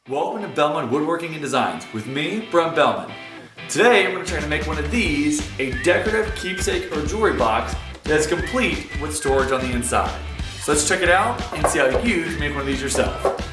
Welcome to Bellman Woodworking and Designs with me, Brent Bellman. Today I'm going to try to make one of these, a decorative keepsake or jewelry box that is complete with storage on the inside. So let's check it out and see how you can make one of these yourself.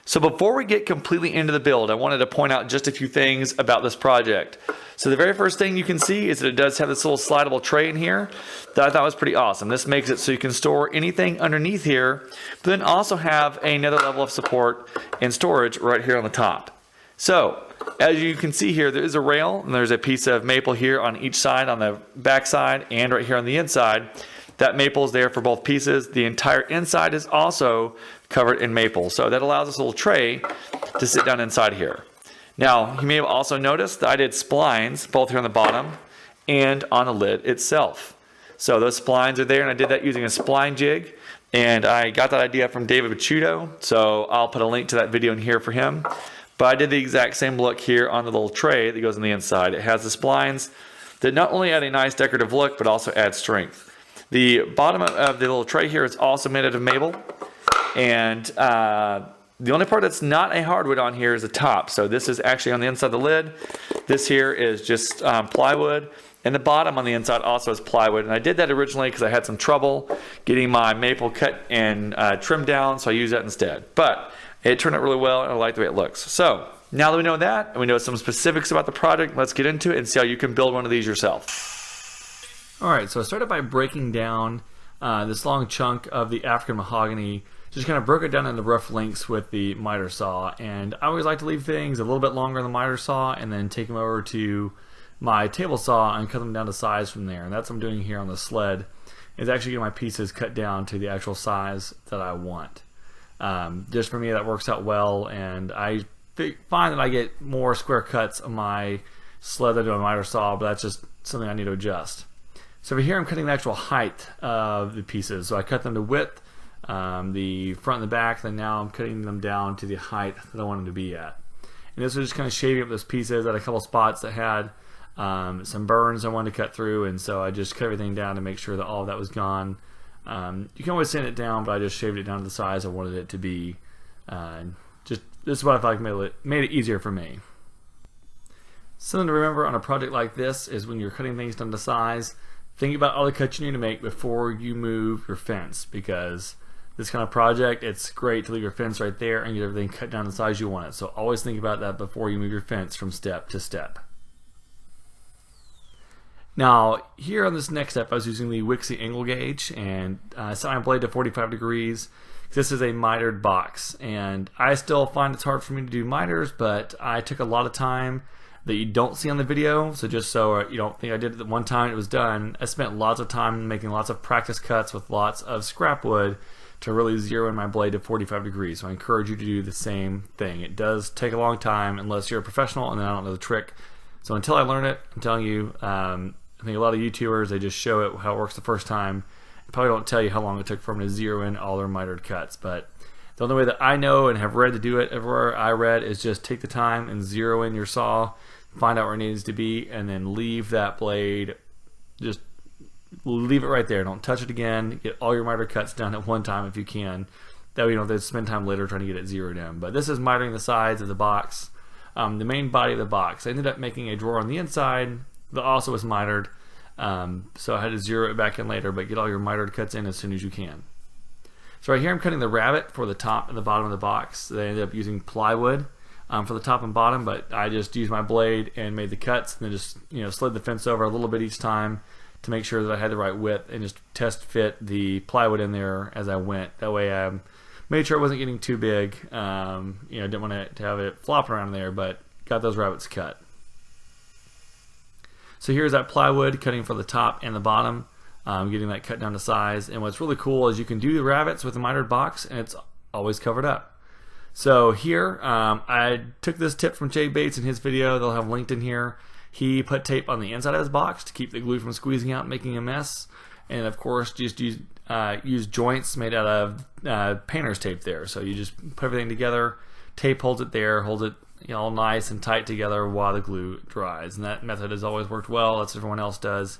So before we get completely into the build, I wanted to point out just a few things about this project. So the very first thing you can see is that it does have this little slidable tray in here that I thought was pretty awesome. This makes it so you can store anything underneath here, but then also have another level of support and storage right here on the top. So as you can see here, there is a rail and there's a piece of maple here on each side, on the back side and right here on the inside. That maple is there for both pieces. The entire inside is also covered in maple. So that allows this little tray to sit down inside here. Now, you may have also noticed that I did splines both here on the bottom and on the lid itself. So those splines are there, and I did that using a spline jig. And I got that idea from David Bachuto, so I'll put a link to that video in here for him. But I did the exact same look here on the little tray that goes on the inside. It has the splines that not only add a nice decorative look, but also add strength. The bottom of the little tray here is also made out of maple. And the only part that's not a hardwood on here is the top. So this is actually on the inside of the lid. This here is just plywood. And the bottom on the inside also is plywood. And I did that originally because I had some trouble getting my maple cut and trimmed down. So I used that instead. But it turned out really well and I like the way it looks. So now that we know that and we know some specifics about the project, let's get into it and see how you can build one of these yourself. Alright, so I started by breaking down this long chunk of the African mahogany. Just kind of broke it down into rough lengths with the miter saw, and I always like to leave things a little bit longer than the miter saw and then take them over to my table saw and cut them down to size from there. And that's what I'm doing here on the sled, is actually getting my pieces cut down to the actual size that I want. Just for me, that works out well, and I find that I get more square cuts on my sled than I do on my miter saw, but that's just something I need to adjust. So over here I'm cutting the actual height of the pieces. So I cut them to width, the front and the back, then now I'm cutting them down to the height that I want them to be at. And this was just kind of shaving up those pieces at a couple spots that had some burns I wanted to cut through, and so I just cut everything down to make sure that all of that was gone. You can always sand it down, but I just shaved it down to the size I wanted it to be. This is what I felt like made it easier for me. Something to remember on a project like this is when you're cutting things down to size, think about all the cuts you need to make before you move your fence, because this kind of project, it's great to leave your fence right there and get everything cut down the size you want it. So always think about that before you move your fence from step to step. Now, here on this next step, I was using the Wixie angle gauge and set my blade to 45 degrees. This is a mitered box, and I still find it's hard for me to do miters, but I took a lot of time that you don't see on the video, so just so you don't think I did it the one time it was done, I spent lots of time making lots of practice cuts with lots of scrap wood to really zero in my blade to 45 degrees. So I encourage you to do the same thing. It does take a long time unless you're a professional and then I don't know the trick. So until I learn it, I'm telling you, I think a lot of YouTubers, they just show it how it works the first time. They probably don't tell you how long it took for them to zero in all their mitered cuts. But the only way that I know and have read to do it, everywhere I read, is just take the time and zero in your saw, find out where it needs to be, and then leave that blade, just leave it right there. Don't touch it again. Get all your miter cuts done at one time if you can. That way you don't have to spend time later trying to get it zeroed in. But this is mitering the sides of the box, the main body of the box. I ended up making a drawer on the inside that also was mitered, so I had to zero it back in later, but get all your mitered cuts in as soon as you can. So right here I'm cutting the rabbet for the top and the bottom of the box. They ended up using plywood for the top and bottom, but I just used my blade and made the cuts, and then just slid the fence over a little bit each time to make sure that I had the right width, and just test fit the plywood in there as I went. That way I made sure it wasn't getting too big. Didn't want to have it flopping around there, but got those rabbets cut. So here's that plywood cutting for the top and the bottom, getting that cut down to size. And what's really cool is you can do the rabbets with a mitered box and it's always covered up. So here, I took this tip from Jay Bates in his video. They'll have linked in here. He put tape on the inside of his box to keep the glue from squeezing out and making a mess. And of course, just use joints made out of painter's tape there. So you just put everything together, tape holds it there, holds it all nice and tight together while the glue dries. And that method has always worked well. That's what everyone else does.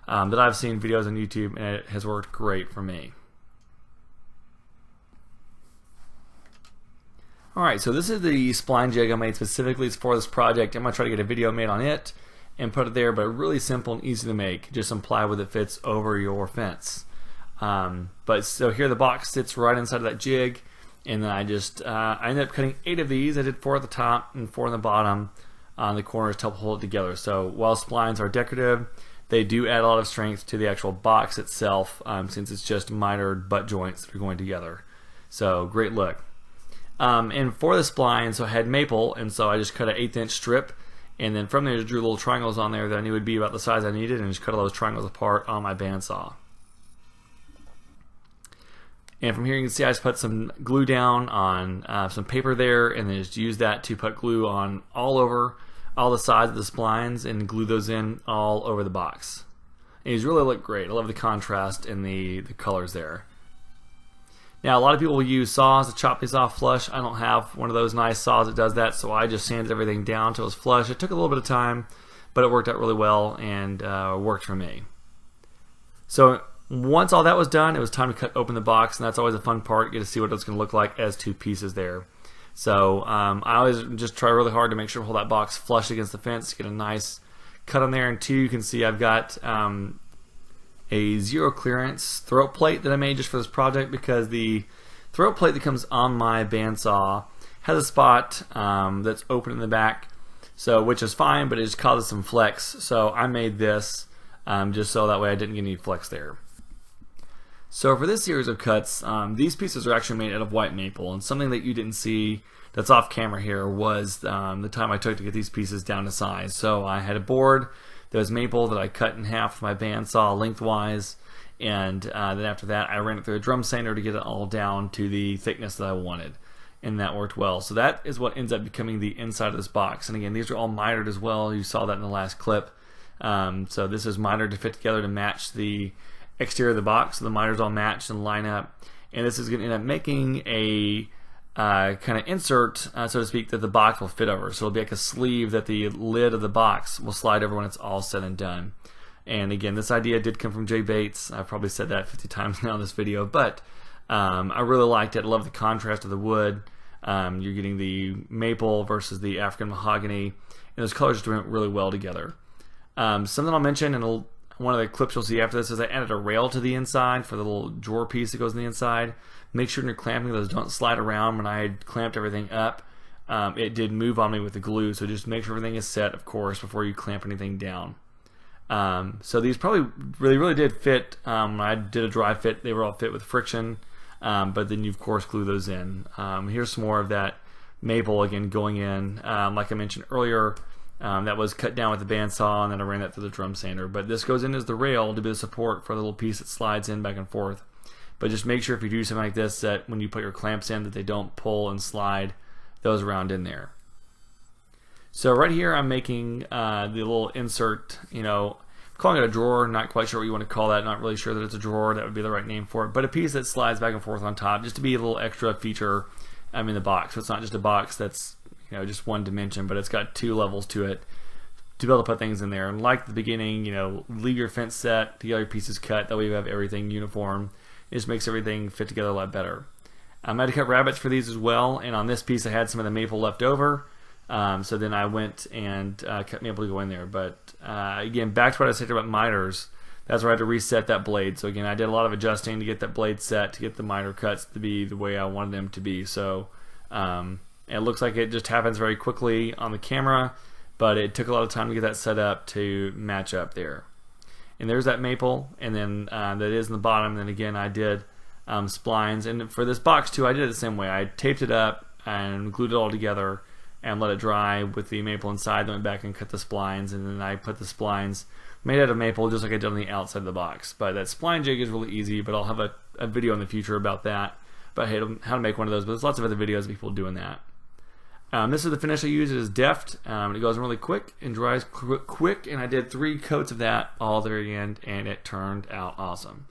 That I've seen videos on YouTube, and it has worked great for me. Alright, so this is the spline jig I made specifically for this project. I'm going to try to get a video made on it and put it there, but really simple and easy to make. Just some plywood that fits over your fence. But so here the box sits right inside of that jig, and then I ended up cutting 8 of these. I did 4 at the top and 4 on the bottom on the corners to help hold it together. So while splines are decorative, they do add a lot of strength to the actual box itself, since it's just mitered butt joints that are going together. So great look. And for the spline, so I had maple, and so I just cut an 1/8 inch strip, and then from there just drew little triangles on there that I knew would be about the size I needed, and just cut all those triangles apart on my bandsaw. And from here you can see I just put some glue down on some paper there, and then just use that to put glue on all over all the sides of the splines and glue those in all over the box. And these really look great. I love the contrast and the colors there. Now a lot of people will use saws to chop these off flush. I don't have one of those nice saws that does that, so I just sanded everything down until it was flush. It took a little bit of time, but it worked out really well and worked for me. So once all that was done, it was time to cut open the box, and that's always a fun part. You get to see what it's going to look like as 2 pieces there. So I always just try really hard to make sure to hold that box flush against the fence, get a nice cut on there. And 2, you can see I've got a 0 clearance throat plate that I made just for this project, because the throat plate that comes on my bandsaw has a spot that's open in the back, so which is fine, but it just causes some flex. So I made this just so that way I didn't get any flex there. So for this series of cuts, these pieces are actually made out of white maple, and something that you didn't see that's off camera here was the time I took to get these pieces down to size. So I had a board that was maple that I cut in half with my bandsaw lengthwise, and then after that I ran it through a drum sander to get it all down to the thickness that I wanted, and that worked well. So that is what ends up becoming the inside of this box. And again, these are all mitered as well. You saw that in the last clip. So this is mitered to fit together to match the exterior of the box, so the miters all match and line up, and this is going to end up making a kind of insert, so to speak, that the box will fit over. So it'll be like a sleeve that the lid of the box will slide over when it's all said and done. And again, this idea did come from Jay Bates. I've probably said that 50 times now in this video, but I really liked it. I love the contrast of the wood. You're getting the maple versus the African mahogany, and those colors just went really well together. Something I'll mention in one of the clips you'll see after this is I added a rail to the inside for the little drawer piece that goes on the inside. Make sure when you're clamping those don't slide around. When I had clamped everything up, it did move on me with the glue, so just make sure everything is set, of course, before you clamp anything down. So these probably really did fit. When I did a dry fit, they were all fit with friction, but then you of course glue those in. Here's some more of that maple again going in, like I mentioned earlier. That was cut down with the bandsaw, and then I ran that through the drum sander. But this goes in as the rail to be the support for the little piece that slides in back and forth. But just make sure if you do something like this that when you put your clamps in that they don't pull and slide those around in there. So right here I'm making the little insert, I'm calling it a drawer, not quite sure what you want to call that, not really sure that it's a drawer, that would be the right name for it, but a piece that slides back and forth on top just to be a little extra feature in the box. So it's not just a box that's just one dimension, but it's got 2 levels to it to be able to put things in there. And like the beginning, leave your fence set, the other pieces cut, that way you have everything uniform. It just makes everything fit together a lot better. I had to cut rabbets for these as well, and on this piece I had some of the maple left over, so then I went and cut maple to go in there. But again, back to what I said about miters, that's where I had to reset that blade. So again, I did a lot of adjusting to get that blade set, to get the miter cuts to be the way I wanted them to be. So it looks like it just happens very quickly on the camera, but it took a lot of time to get that set up to match up there. And there's that maple, and then that is in the bottom. And then again, I did splines, and for this box too, I did it the same way. I taped it up and glued it all together and let it dry with the maple inside. Then went back and cut the splines, and then I put the splines made out of maple just like I did on the outside of the box. But that spline jig is really easy, but I'll have a video in the future about that, about how to make one of those. But there's lots of other videos of people doing that. This is the finish I use. It is deft. It goes in really quick and dries quick, and I did 3 coats of that all at the very end, and it turned out awesome.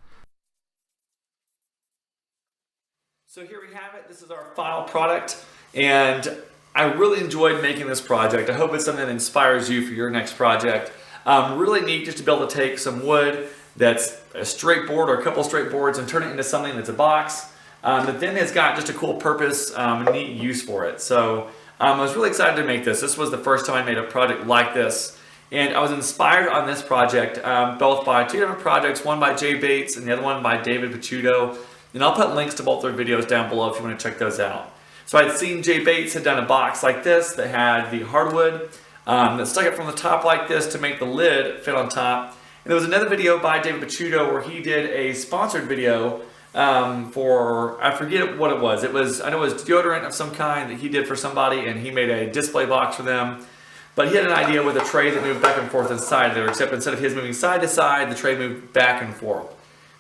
So here we have it. This is our final product, and I really enjoyed making this project. I hope it's something that inspires you for your next project. Really neat just to be able to take some wood that's a straight board or a couple straight boards and turn it into something that's a box. that then has got just a cool purpose and neat use for it. So I was really excited to make this. This was the first time I made a project like this. And I was inspired on this project both by two different projects, one by Jay Bates and the other one by David Picciuto. And I'll put links to both their videos down below if you want to check those out. So I'd seen Jay Bates had done a box like this that had the hardwood that stuck it from the top like this to make the lid fit on top. And there was another video by David Picciuto where he did a sponsored video for, I forget what it was. I know it was deodorant of some kind that he did for somebody, and he made a display box for them. But he had an idea with a tray that moved back and forth inside there, except instead of his moving side to side, the tray moved back and forth.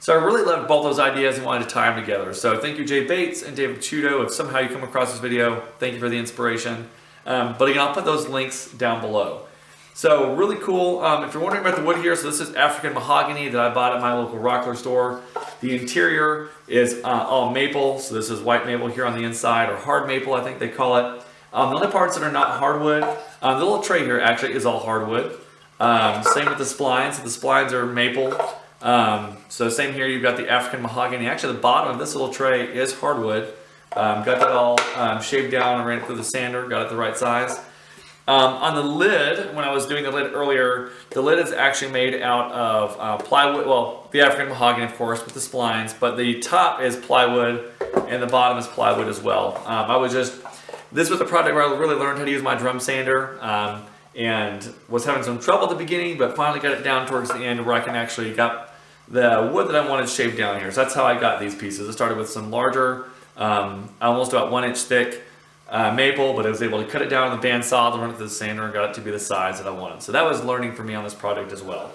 So I really loved both those ideas and wanted to tie them together. So thank you, Jay Bates and David Picciuto. If somehow you come across this video, thank you for the inspiration. But again, I'll put those links down below. So really cool. If you're wondering about the wood here, so this is African mahogany that I bought at my local Rockler store. The interior is all maple, so this is white maple here on the inside, or hard maple I think they call it. The only parts that are not hardwood, the little tray here actually is all hardwood. Same with the splines. So the splines are maple. So same here, you've got the African mahogany. Actually the bottom of this little tray is hardwood. Got that all shaved down and ran it through the sander, got it the right size. On the lid, when I was doing the lid earlier, the lid is actually made out of plywood, well, the African mahogany, of course, with the splines, but the top is plywood and the bottom is plywood as well. This was the project where I really learned how to use my drum sander and was having some trouble at the beginning, but finally got it down towards the end where I can actually got the wood that I wanted shaved down here. So that's how I got these pieces. I started with some larger, almost about 1 inch thick maple, but I was able to cut it down on the bandsaw and run it through the sander and got it to be the size that I wanted. So that was learning for me on this project as well.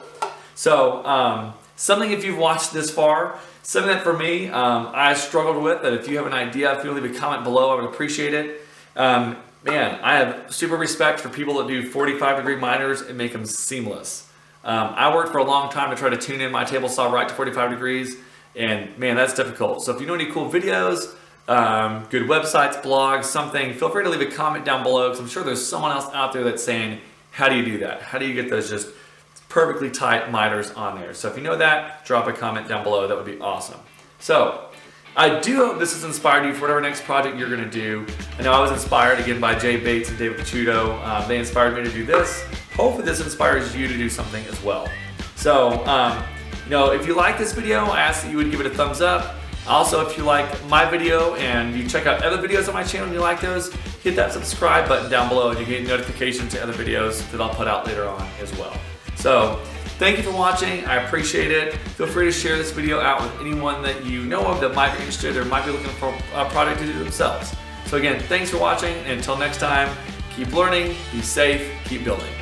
So something, if you've watched this far, something that for me I struggled with, that if you have an idea, if you leave a comment below, I would appreciate it. Man, I have super respect for people that do 45-degree miters and make them seamless. I worked for a long time to try to tune in my table saw right to 45 degrees, and man, that's difficult. So if you know any cool videos, good websites, blogs, something, feel free to leave a comment down below, because I'm sure there's someone else out there that's saying, how do you do that? How do you get those just perfectly tight miters on there? So if you know that, drop a comment down below. That would be awesome. So I do hope this has inspired you for whatever next project you're going to do. I know I was inspired again by Jay Bates and David Picciuto. They inspired me to do this. Hopefully this inspires you to do something as well. So, you know, if you like this video, I ask that you would give it a thumbs up. Also, if you like my video and you check out other videos on my channel and you like those, hit that subscribe button down below and you get notifications to other videos that I'll put out later on as well. So, thank you for watching. I appreciate it. Feel free to share this video out with anyone that you know of that might be interested or might be looking for a project to do themselves. So again, thanks for watching, and until next time, keep learning, be safe, keep building.